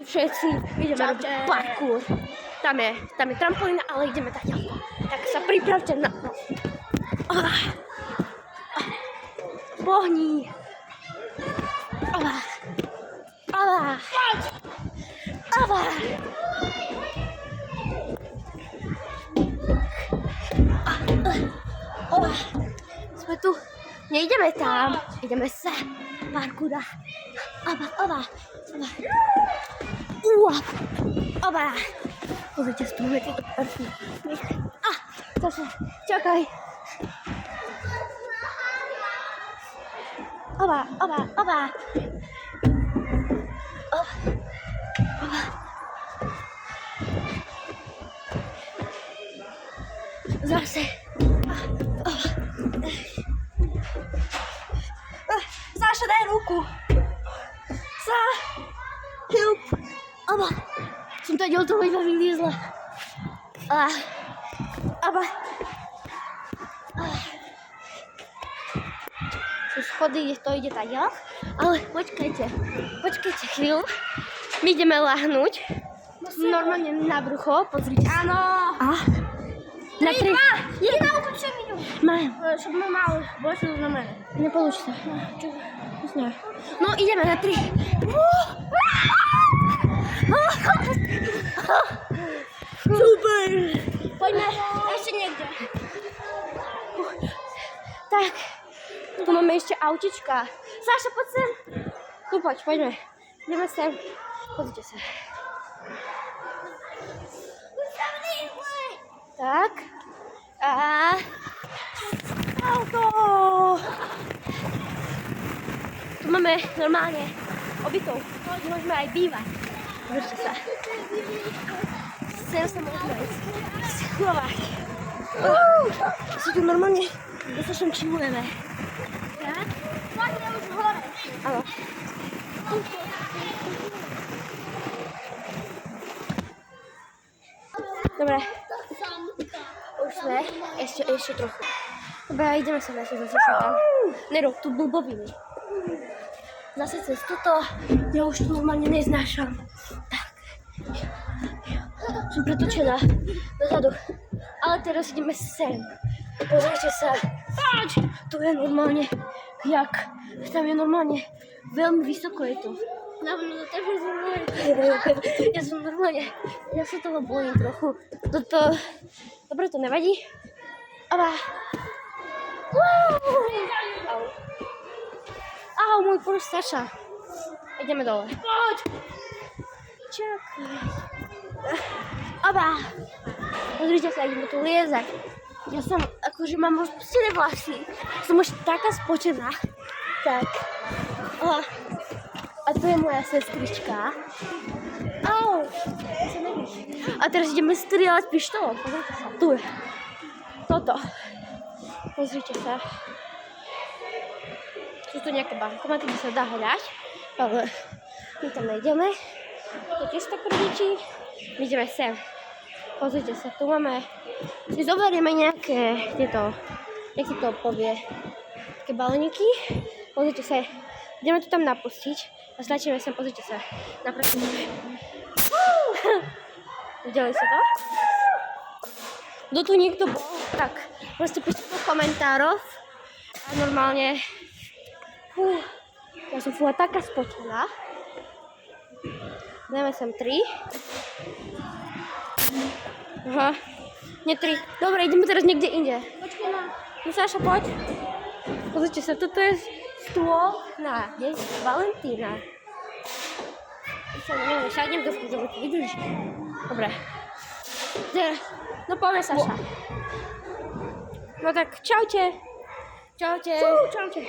Všetci ideme robiť parkour. Tam je trampolína, ale ideme tak ďaleko. Tak sa pripravte na to. Pohni. Sme tu. Nejdeme tam. Ideme sa. Parkoura. Pozrite, tu máme tieto parky. Zase, čakaj. Zase. Saša, daj ruku. Som tady od toho iba vyliezla. Sú schody, to ide tak ďalej. Ale počkajte chvíľu. My ideme lahnúť. Normálne na brucho, pozrite. Áno. Na tri. Jedna utočia minú. Mám. Щоб ми мали більше на мене. Не получится. Не знаю. Ну, идем на 3. Супер! Пойдем. Еще негде. Так. Tu máme ešte autička. Saša, poď sem. Tu poď, poďme. Ideme sem. Pozrite sa. Tak. Auto. Tu máme normálne obytov. Tu môžeme aj bývať. Pozrite sa. Sem sa môžeme aj schovať. Si tu normálne dostatočne čilujeme. Tak? Poďme už hore. Áno. Dobre. Už sme. Ešte trochu. Dobre, ideme sa zase tam. Nerob tu blboviny. Zase cez toto. Ja už tu normálne neznášam. Tak. Som pretočená dozadu. Ale teraz ideme sem. Pozrite sa. Tu je normálne, tam je normálne veľmi vysoko je to. Ja sa toho bojím trochu. Dobre, to nevadí. Au, môj prst, Saša. Ideme dole. Poď. Čakaj. Pozrite sa, ideme tu liezať. Ja som, akože mám rozpustené vlasy. Som už taká spočená. Tak. A to je moja sestrička. Au. A teraz ideme strieľať pištolom. Pozrite sa, tu je. Toto. Pozrite sa. Sú tu nejaké bankomaty, kde sa dá hľať. Ale my tam nejdeme. To tiež tak prdičí. My ideme sem. Pozrite sa, tu máme. Si zoberieme nejaké tieto, jak si to povie, také balóniky. Pozrite sa, ideme to tam napustiť a stlačíme sem, pozrite sa, naprostíme. Videli sa to? Kto tu niekto bol, tak proste píšte do komentárov a normálne, ja som taká spočená. Dáme sem 3. Aha, nie 3. Dobre, ideme teraz niekde inde. Počkaj na. No Saša, poď. Pozrite sa, toto je stôl na deň Valentína. Šadnem do skúzovú, vidíš? Dobre. No poďme, Saša. No tak, čaute. Čaute. Čaute.